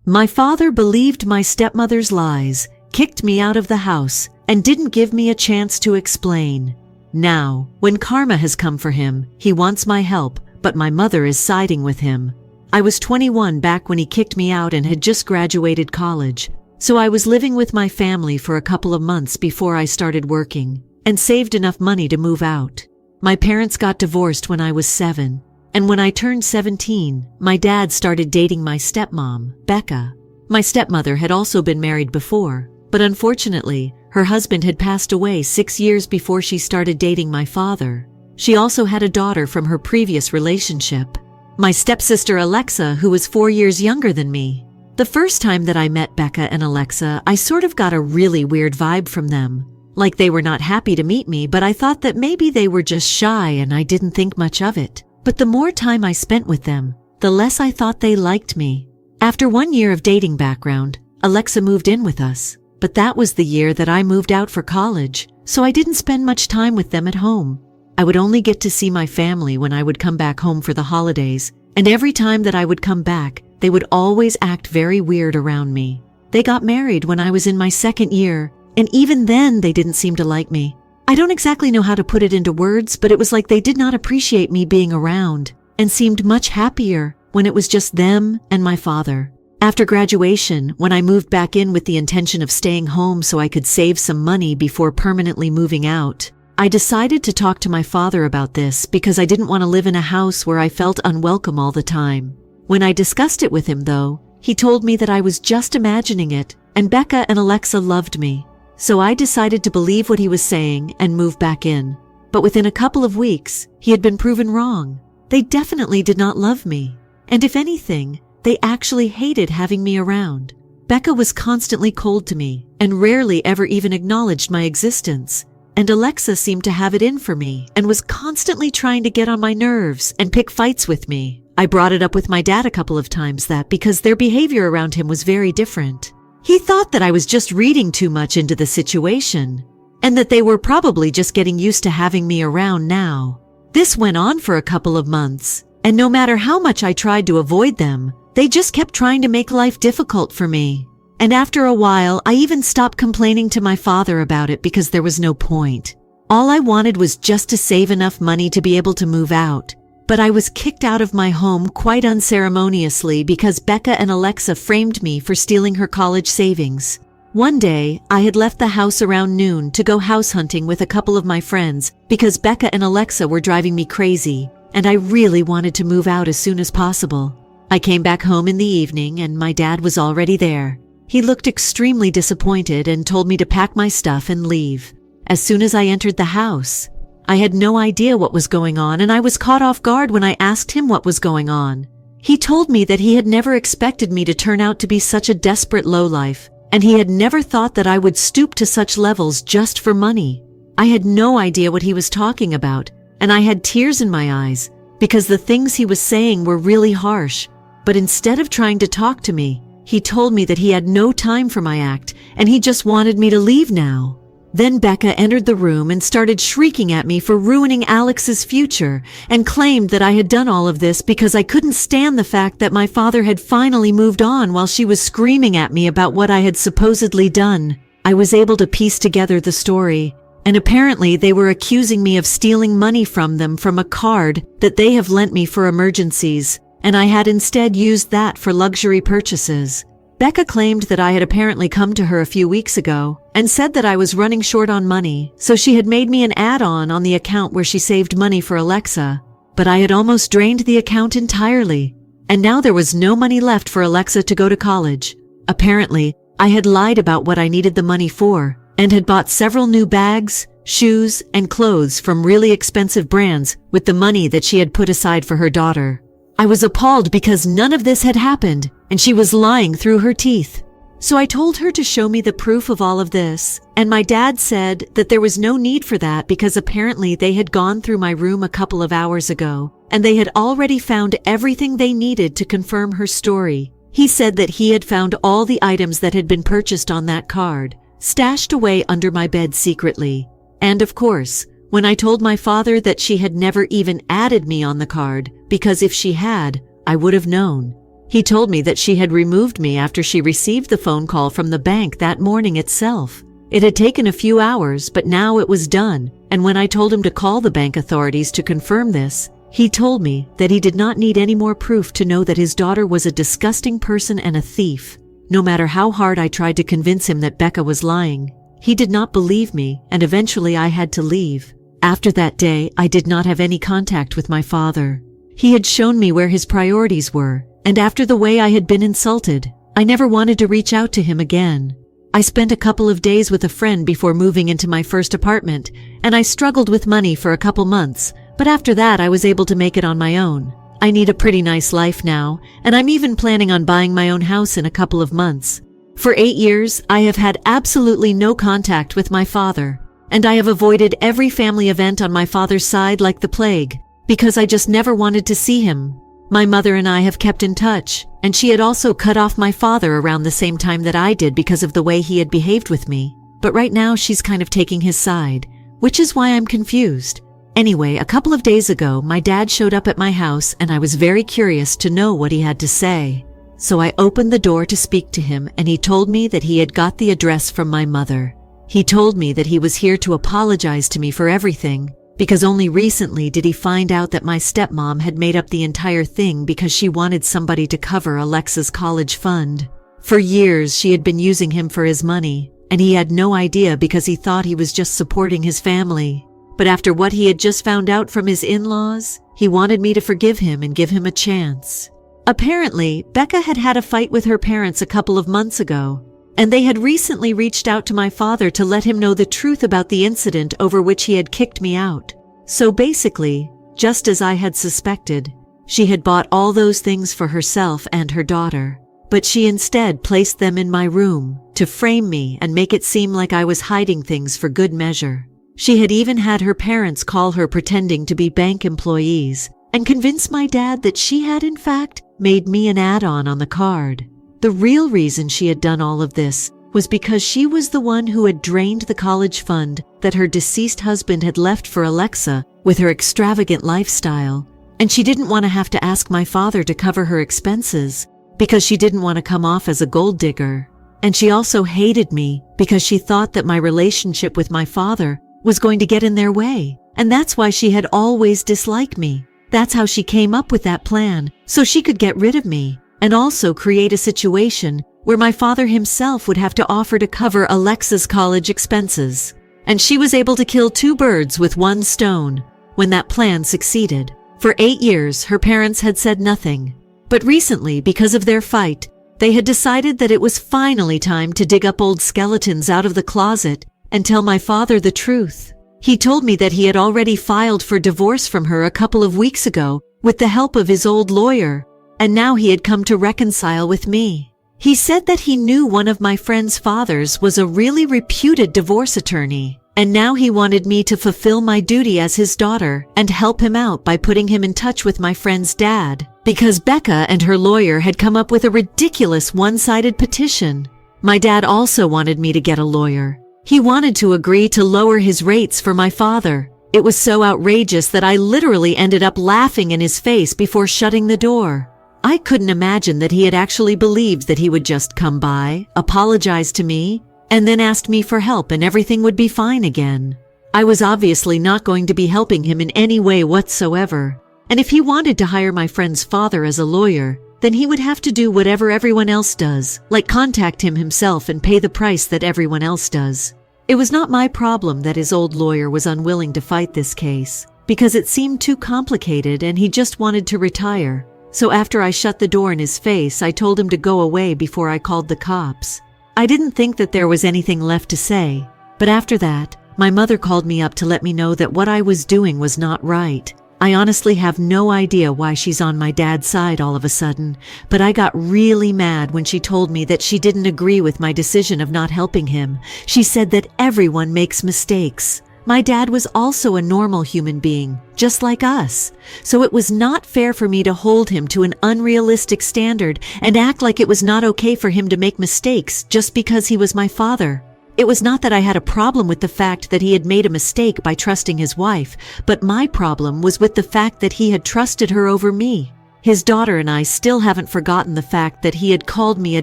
My father believed my stepmother's lies, kicked me out of the house, and didn't give me a chance to explain. Now, when karma has come for him, he wants my help, but my mother is siding with him. I was 21 back when he kicked me out and had just graduated college, so I was living with my family for a couple of months before I started working, and saved enough money to move out. My parents got divorced when I was 7, and when I turned 17, my dad started dating my stepmom, Becca. My stepmother had also been married before, but unfortunately, her husband had passed away 6 years before she started dating my father. She also had a daughter from her previous relationship, my stepsister Alexa, who was 4 years younger than me. The first time that I met Becca and Alexa, I sort of got a really weird vibe from them. Like they were not happy to meet me, but I thought that maybe they were just shy and I didn't think much of it. But the more time I spent with them, the less I thought they liked me. After 1 year of dating background, Alexa moved in with us. But that was the year that I moved out for college, so I didn't spend much time with them at home. I would only get to see my family when I would come back home for the holidays, and every time that I would come back, they would always act very weird around me. They got married when I was in my 2nd year, and even then they didn't seem to like me. I don't exactly know how to put it into words, but it was like they did not appreciate me being around, and seemed much happier when it was just them and my father. After graduation, when I moved back in with the intention of staying home so I could save some money before permanently moving out, I decided to talk to my father about this because I didn't want to live in a house where I felt unwelcome all the time. When I discussed it with him, though, he told me that I was just imagining it, and Becca and Alexa loved me. So I decided to believe what he was saying and move back in. But within a couple of weeks, he had been proven wrong. They definitely did not love me. And if anything, they actually hated having me around. Becca was constantly cold to me and rarely ever even acknowledged my existence. And Alexa seemed to have it in for me and was constantly trying to get on my nerves and pick fights with me. I brought it up with my dad a couple of times that because their behavior around him was very different. He thought that I was just reading too much into the situation and that they were probably just getting used to having me around now. This went on for a couple of months, and no matter how much I tried to avoid them, they just kept trying to make life difficult for me. And after a while, I even stopped complaining to my father about it because there was no point. All I wanted was just to save enough money to be able to move out. But I was kicked out of my home quite unceremoniously because Becca and Alexa framed me for stealing her college savings. One day, I had left the house around noon to go house hunting with a couple of my friends because Becca and Alexa were driving me crazy, and I really wanted to move out as soon as possible. I came back home in the evening and my dad was already there. He looked extremely disappointed and told me to pack my stuff and leave. As soon as I entered the house, I had no idea what was going on, and I was caught off guard when I asked him what was going on. He told me that he had never expected me to turn out to be such a desperate lowlife, and he had never thought that I would stoop to such levels just for money. I had no idea what he was talking about, and I had tears in my eyes because the things he was saying were really harsh. But instead of trying to talk to me, he told me that he had no time for my act and he just wanted me to leave now. Then Becca entered the room and started shrieking at me for ruining Alex's future and claimed that I had done all of this because I couldn't stand the fact that my father had finally moved on while she was screaming at me about what I had supposedly done. I was able to piece together the story, and apparently they were accusing me of stealing money from them from a card that they have lent me for emergencies, and I had instead used that for luxury purchases. Becca claimed that I had apparently come to her a few weeks ago and said that I was running short on money, so she had made me an add-on on the account where she saved money for Alexa. But I had almost drained the account entirely, and now there was no money left for Alexa to go to college. Apparently, I had lied about what I needed the money for and had bought several new bags, shoes, and clothes from really expensive brands with the money that she had put aside for her daughter. I was appalled because none of this had happened, and she was lying through her teeth. So I told her to show me the proof of all of this, and my dad said that there was no need for that because apparently they had gone through my room a couple of hours ago, and they had already found everything they needed to confirm her story. He said that he had found all the items that had been purchased on that card, stashed away under my bed secretly. And of course, when I told my father that she had never even added me on the card, because if she had, I would have known, He told me that she had removed me after she received the phone call from the bank that morning itself. It had taken a few hours, but now it was done, and when I told him to call the bank authorities to confirm this, he told me that he did not need any more proof to know that his daughter was a disgusting person and a thief. No matter how hard I tried to convince him that Becca was lying, he did not believe me, and eventually I had to leave. After that day, I did not have any contact with my father. He had shown me where his priorities were, and after the way I had been insulted, I never wanted to reach out to him again. I spent a couple of days with a friend before moving into my first apartment, and I struggled with money for a couple months, but after that I was able to make it on my own. I need a pretty nice life now, and I'm even planning on buying my own house in a couple of months. For 8 years, I have had absolutely no contact with my father, and I have avoided every family event on my father's side like the plague, because I just never wanted to see him. My mother and I have kept in touch, and she had also cut off my father around the same time that I did because of the way he had behaved with me. But right now she's kind of taking his side, which is why I'm confused. Anyway, a couple of days ago, my dad showed up at my house and I was very curious to know what he had to say. So I opened the door to speak to him and he told me that he had got the address from my mother. He told me that he was here to apologize to me for everything, because only recently did he find out that my stepmom had made up the entire thing because she wanted somebody to cover Alexa's college fund. For years, she had been using him for his money, and he had no idea because he thought he was just supporting his family. But after what he had just found out from his in-laws, he wanted me to forgive him and give him a chance. Apparently, Becca had had a fight with her parents a couple of months ago, and they had recently reached out to my father to let him know the truth about the incident over which he had kicked me out. So basically, just as I had suspected, she had bought all those things for herself and her daughter, but she instead placed them in my room to frame me and make it seem like I was hiding things for good measure. She had even had her parents call her pretending to be bank employees and convince my dad that she had in fact made me an add-on on the card. The real reason she had done all of this was because she was the one who had drained the college fund that her deceased husband had left for Alexa with her extravagant lifestyle, and she didn't want to have to ask my father to cover her expenses because she didn't want to come off as a gold digger. And she also hated me because she thought that my relationship with my father was going to get in their way, and that's why she had always disliked me. That's how she came up with that plan, so she could get rid of me, and also create a situation where my father himself would have to offer to cover Alexa's college expenses. And she was able to kill 2 birds with 1 stone when that plan succeeded. For 8 years, her parents had said nothing. But recently, because of their fight, they had decided that it was finally time to dig up old skeletons out of the closet and tell my father the truth. He told me that he had already filed for divorce from her a couple of weeks ago with the help of his old lawyer, and now he had come to reconcile with me. He said that he knew one of my friend's fathers was a really reputed divorce attorney, and now he wanted me to fulfill my duty as his daughter and help him out by putting him in touch with my friend's dad, because Becca and her lawyer had come up with a ridiculous one-sided petition. My dad also wanted me to get a lawyer. He wanted to agree to lower his rates for my father. It was so outrageous that I literally ended up laughing in his face before shutting the door. I couldn't imagine that he had actually believed that he would just come by, apologize to me, and then ask me for help and everything would be fine again. I was obviously not going to be helping him in any way whatsoever. And if he wanted to hire my friend's father as a lawyer, then he would have to do whatever everyone else does, like contact him himself and pay the price that everyone else does. It was not my problem that his old lawyer was unwilling to fight this case, because it seemed too complicated and he just wanted to retire. So after I shut the door in his face, I told him to go away before I called the cops. I didn't think that there was anything left to say, but after that, my mother called me up to let me know that what I was doing was not right. I honestly have no idea why she's on my dad's side all of a sudden, but I got really mad when she told me that she didn't agree with my decision of not helping him. She said that everyone makes mistakes. My dad was also a normal human being, just like us, so it was not fair for me to hold him to an unrealistic standard and act like it was not okay for him to make mistakes just because he was my father. It was not that I had a problem with the fact that he had made a mistake by trusting his wife, but my problem was with the fact that he had trusted her over me. His daughter and I still haven't forgotten the fact that he had called me a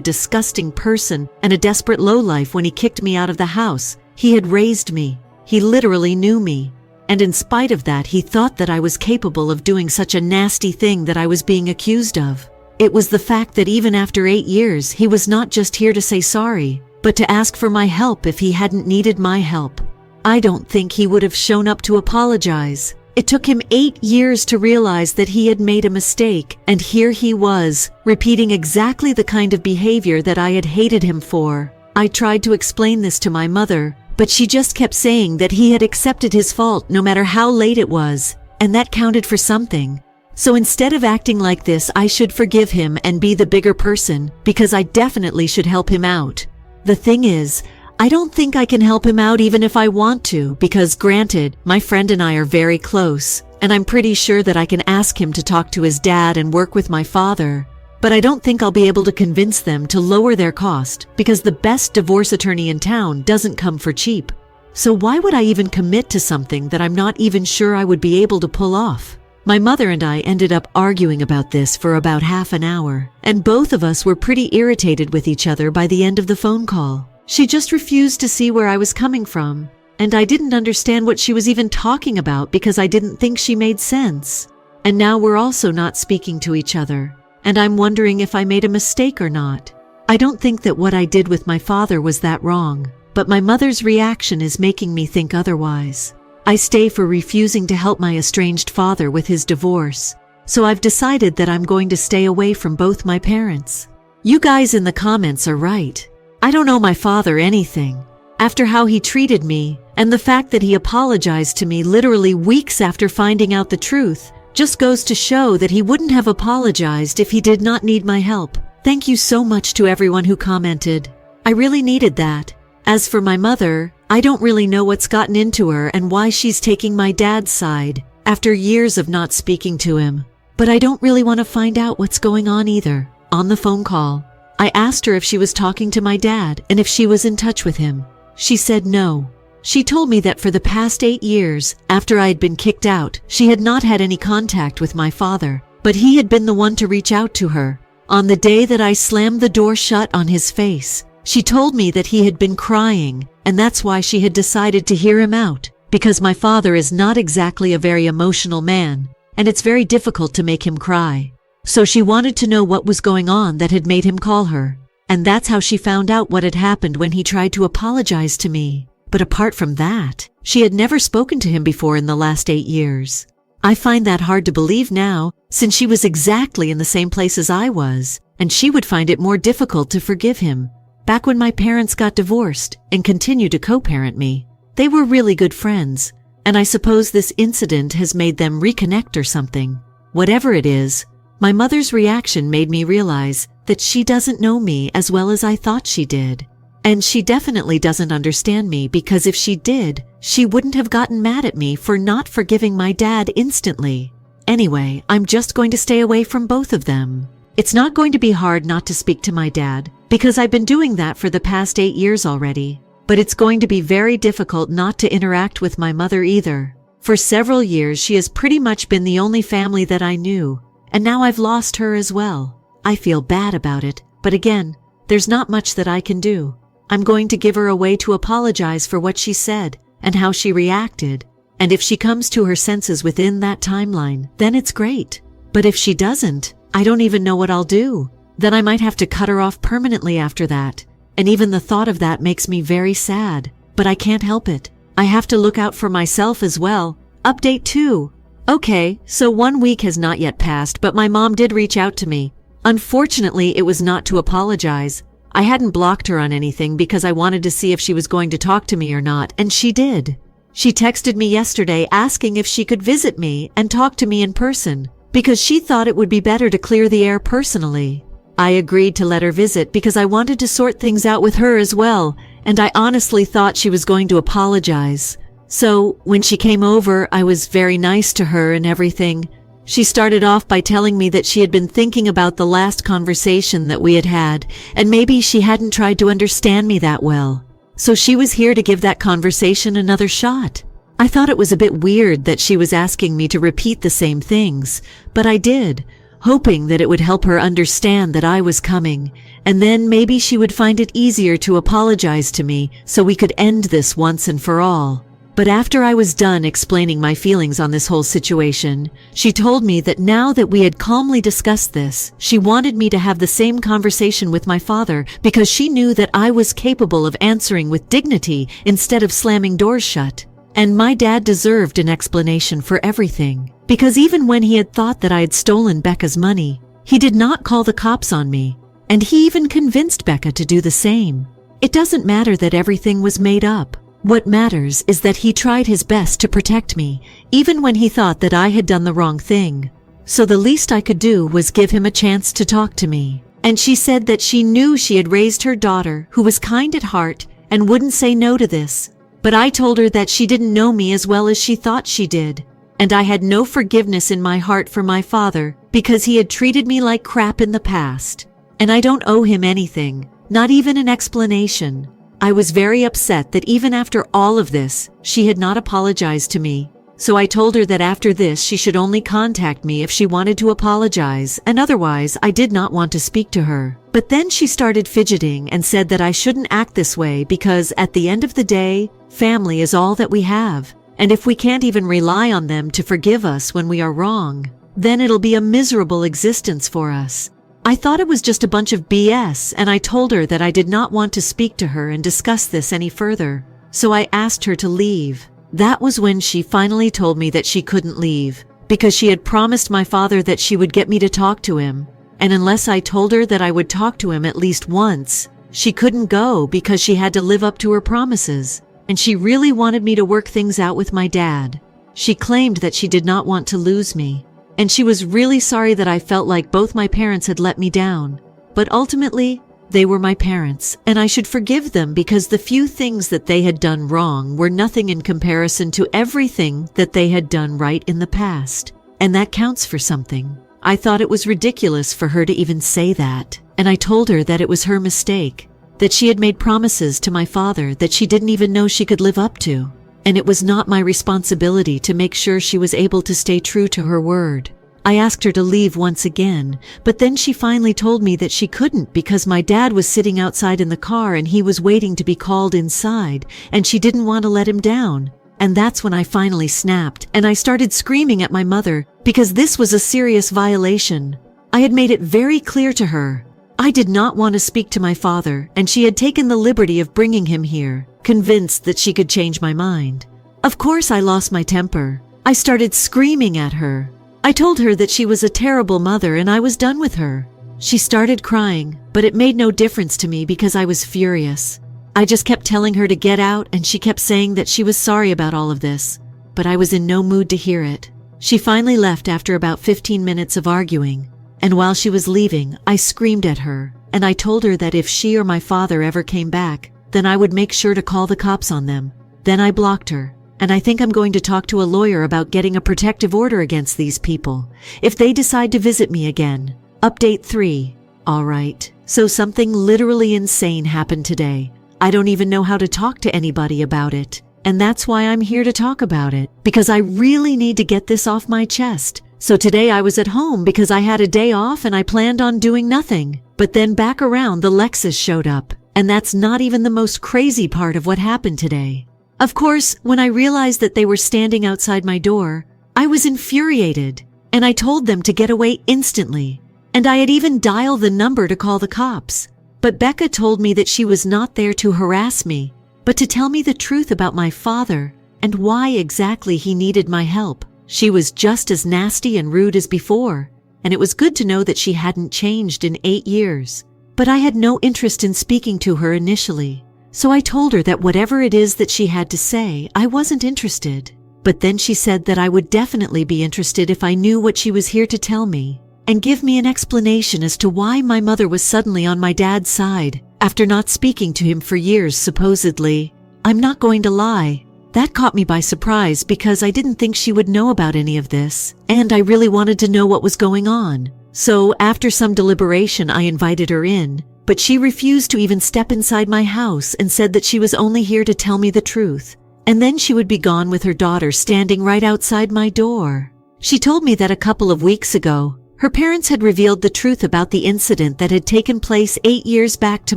disgusting person and a desperate lowlife when he kicked me out of the house. He had raised me. He literally knew me. And in spite of that, he thought that I was capable of doing such a nasty thing that I was being accused of. It was the fact that even after 8 years, he was not just here to say sorry, but to ask for my help if he hadn't needed my help. I don't think he would have shown up to apologize. It took him 8 years to realize that he had made a mistake, and here he was, repeating exactly the kind of behavior that I had hated him for. I tried to explain this to my mother, but she just kept saying that he had accepted his fault no matter how late it was, and that counted for something. So instead of acting like this, I should forgive him and be the bigger person, because I definitely should help him out. The thing is, I don't think I can help him out even if I want to, because granted, my friend and I are very close, and I'm pretty sure that I can ask him to talk to his dad and work with my father. But I don't think I'll be able to convince them to lower their cost, because the best divorce attorney in town doesn't come for cheap. So why would I even commit to something that I'm not even sure I would be able to pull off? My mother and I ended up arguing about this for about half an hour, and both of us were pretty irritated with each other by the end of the phone call. She just refused to see where I was coming from, and I didn't understand what she was even talking about because I didn't think she made sense. And now we're also not speaking to each other, and I'm wondering if I made a mistake or not. I don't think that what I did with my father was that wrong, but my mother's reaction is making me think otherwise. I stay for refusing to help my estranged father with his divorce, so I've decided that I'm going to stay away from both my parents. You guys in the comments are right. I don't owe my father anything. After how he treated me, and the fact that he apologized to me literally weeks after finding out the truth, just goes to show that he wouldn't have apologized if he did not need my help. Thank you so much to everyone who commented. I really needed that. As for my mother, I don't really know what's gotten into her and why she's taking my dad's side, after years of not speaking to him. But I don't really want to find out what's going on either. On the phone call, I asked her if she was talking to my dad and if she was in touch with him. She said no. She told me that for the past 8 years, after I had been kicked out, she had not had any contact with my father, but he had been the one to reach out to her. On the day that I slammed the door shut on his face, she told me that he had been crying, and that's why she had decided to hear him out, because my father is not exactly a very emotional man, and it's very difficult to make him cry. So she wanted to know what was going on that had made him call her, and that's how she found out what had happened when he tried to apologize to me. But apart from that, she had never spoken to him before in the last 8 years. I find that hard to believe now, since she was exactly in the same place as I was, and she would find it more difficult to forgive him. Back when my parents got divorced and continued to co-parent me, they were really good friends, and I suppose this incident has made them reconnect or something. Whatever it is, my mother's reaction made me realize that she doesn't know me as well as I thought she did. And she definitely doesn't understand me, because if she did, she wouldn't have gotten mad at me for not forgiving my dad instantly. Anyway, I'm just going to stay away from both of them. It's not going to be hard not to speak to my dad, because I've been doing that for the past 8 years already. But it's going to be very difficult not to interact with my mother either. For several years, she has pretty much been the only family that I knew, and now I've lost her as well. I feel bad about it, but again, there's not much that I can do. I'm going to give her a way to apologize for what she said and how she reacted. And if she comes to her senses within that timeline, then it's great. But if she doesn't, I don't even know what I'll do. Then I might have to cut her off permanently after that. And even the thought of that makes me very sad. But I can't help it. I have to look out for myself as well. Update 2. Okay, so 1 week has not yet passed, but my mom did reach out to me. Unfortunately, it was not to apologize. I hadn't blocked her on anything because I wanted to see if she was going to talk to me or not, and she did. She texted me yesterday asking if she could visit me and talk to me in person, because she thought it would be better to clear the air personally. I agreed to let her visit because I wanted to sort things out with her as well, and I honestly thought she was going to apologize. So, when she came over, I was very nice to her and everything. She started off by telling me that she had been thinking about the last conversation that we had had, and maybe she hadn't tried to understand me that well. So she was here to give that conversation another shot. I thought it was a bit weird that she was asking me to repeat the same things, but I did. hoping that it would help her understand that I was coming, and then maybe she would find it easier to apologize to me so we could end this once and for all. But after I was done explaining my feelings on this whole situation, she told me that now that we had calmly discussed this, she wanted me to have the same conversation with my father because she knew that I was capable of answering with dignity instead of slamming doors shut. And my dad deserved an explanation for everything, because even when he had thought that I had stolen Becca's money, he did not call the cops on me, and he even convinced Becca to do the same. It doesn't matter that everything was made up. What matters is that he tried his best to protect me, even when he thought that I had done the wrong thing. So the least I could do was give him a chance to talk to me. And she said that she knew she had raised her daughter, who was kind at heart, and wouldn't say no to this. But I told her that she didn't know me as well as she thought she did. And I had no forgiveness in my heart for my father, because he had treated me like crap in the past. And I don't owe him anything, not even an explanation. I was very upset that even after all of this, she had not apologized to me. So I told her that after this she should only contact me if she wanted to apologize, and otherwise I did not want to speak to her. But then she started fidgeting and said that I shouldn't act this way because at the end of the day, family is all that we have. And if we can't even rely on them to forgive us when we are wrong, then it'll be a miserable existence for us. I thought it was just a bunch of BS, and I told her that I did not want to speak to her and discuss this any further. So I asked her to leave. That was when she finally told me that she couldn't leave, because she had promised my father that she would get me to talk to him. And unless I told her that I would talk to him at least once, she couldn't go because she had to live up to her promises. And she really wanted me to work things out with my dad. She claimed that she did not want to lose me. And she was really sorry that I felt like both my parents had let me down. But ultimately, they were my parents, and I should forgive them because the few things that they had done wrong were nothing in comparison to everything that they had done right in the past. And that counts for something. I thought it was ridiculous for her to even say that, and I told her that it was her mistake, that she had made promises to my father that she didn't even know she could live up to. And it was not my responsibility to make sure she was able to stay true to her word. I asked her to leave once again, but then she finally told me that she couldn't because my dad was sitting outside in the car and he was waiting to be called inside, and she didn't want to let him down. And that's when I finally snapped, and I started screaming at my mother because this was a serious violation. I had made it very clear to her. I did not want to speak to my father, and she had taken the liberty of bringing him here, convinced that she could change my mind. Of course I lost my temper. I started screaming at her. I told her that she was a terrible mother and I was done with her. She started crying, but it made no difference to me because I was furious. I just kept telling her to get out and she kept saying that she was sorry about all of this, but I was in no mood to hear it. She finally left after about 15 minutes of arguing, and while she was leaving, I screamed at her, and I told her that if she or my father ever came back, then I would make sure to call the cops on them. Then I blocked her. And I think I'm going to talk to a lawyer about getting a protective order against these people if they decide to visit me again. Update 3. All right. So something literally insane happened today. I don't even know how to talk to anybody about it. And that's why I'm here to talk about it, because I really need to get this off my chest. So today I was at home because I had a day off and I planned on doing nothing. But then back around the Lexus showed up. And that's not even the most crazy part of what happened today. Of course, when I realized that they were standing outside my door, I was infuriated, and I told them to get away instantly. And I had even dialed the number to call the cops. But Becca told me that she was not there to harass me, but to tell me the truth about my father and why exactly he needed my help. She was just as nasty and rude as before, and it was good to know that she hadn't changed in 8 years. But I had no interest in speaking to her initially. So I told her that whatever it is that she had to say, I wasn't interested. But then she said that I would definitely be interested if I knew what she was here to tell me, and give me an explanation as to why my mother was suddenly on my dad's side, after not speaking to him for years supposedly. I'm not going to lie. That caught me by surprise because I didn't think she would know about any of this, and I really wanted to know what was going on. So after some deliberation, I invited her in. But she refused to even step inside my house and said that she was only here to tell me the truth. And then she would be gone with her daughter standing right outside my door. She told me that a couple of weeks ago, Her parents had revealed the truth about the incident that had taken place 8 years back to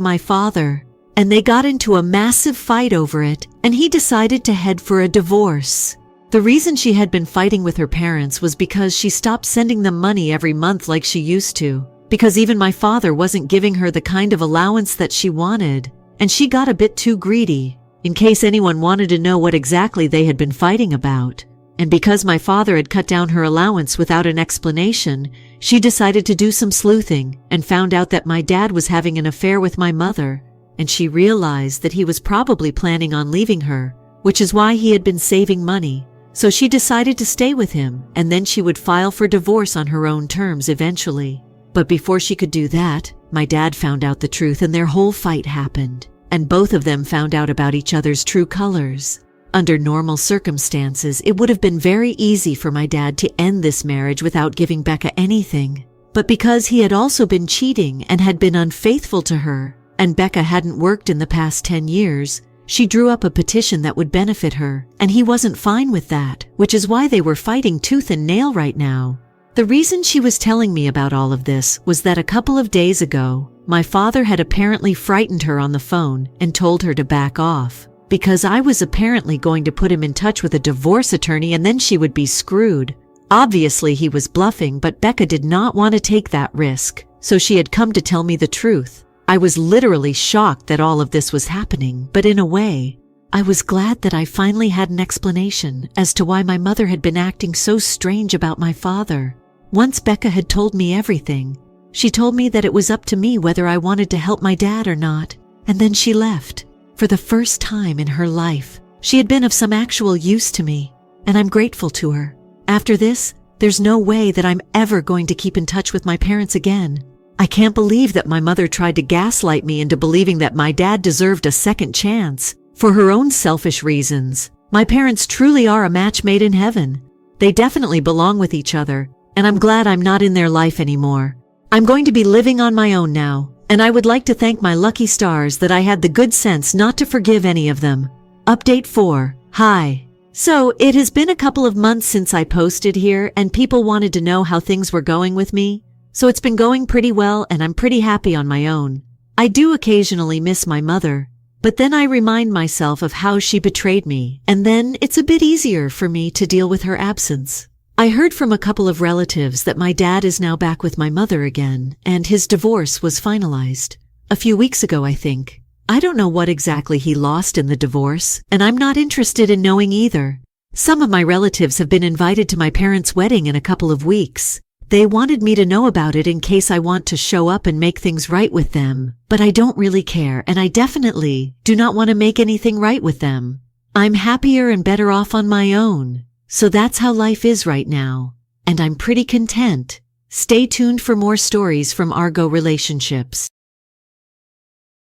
my father, and they got into a massive fight over it, and he decided to head for a divorce. The reason she had been fighting with her parents was because she stopped sending them money every month like she used to, because even my father wasn't giving her the kind of allowance that she wanted, and she got a bit too greedy, in case anyone wanted to know what exactly they had been fighting about. And because my father had cut down her allowance without an explanation, she decided to do some sleuthing and found out that my dad was having an affair with my mother, and she realized that he was probably planning on leaving her, which is why he had been saving money. So she decided to stay with him, and then she would file for divorce on her own terms eventually. But before she could do that, my dad found out the truth and their whole fight happened, and both of them found out about each other's true colors. Under normal circumstances, it would have been very easy for my dad to end this marriage without giving Becca anything. But because he had also been cheating and had been unfaithful to her, and Becca hadn't worked in the past 10 years, she drew up a petition that would benefit her, and he wasn't fine with that, which is why they were fighting tooth and nail right now. The reason she was telling me about all of this was that a couple of days ago, my father had apparently frightened her on the phone and told her to back off, because I was apparently going to put him in touch with a divorce attorney and then she would be screwed. Obviously he was bluffing, but Becca did not want to take that risk, so she had come to tell me the truth. I was literally shocked that all of this was happening, but in a way, I was glad that I finally had an explanation as to why my mother had been acting so strange about my father. Once Becca had told me everything, she told me that it was up to me whether I wanted to help my dad or not, and then she left. For the first time in her life, she had been of some actual use to me, and I'm grateful to her. After this, there's no way that I'm ever going to keep in touch with my parents again. I can't believe that my mother tried to gaslight me into believing that my dad deserved a second chance for her own selfish reasons. My parents truly are a match made in heaven. They definitely belong with each other, and I'm glad I'm not in their life anymore. I'm going to be living on my own now, and I would like to thank my lucky stars that I had the good sense not to forgive any of them. Update 4. Hi. So, it has been a couple of months since I posted here, and people wanted to know how things were going with me. So it's been going pretty well, and I'm pretty happy on my own. I do occasionally miss my mother, but then I remind myself of how she betrayed me, and then it's a bit easier for me to deal with her absence. I heard from a couple of relatives that my dad is now back with my mother again, and his divorce was finalized. A few weeks ago, I think. I don't know what exactly he lost in the divorce, and I'm not interested in knowing either. Some of my relatives have been invited to my parents' wedding in a couple of weeks. They wanted me to know about it in case I want to show up and make things right with them, but I don't really care, and I definitely do not want to make anything right with them. I'm happier and better off on my own. So that's how life is right now, and I'm pretty content. Stay tuned for more stories from Argo relationships.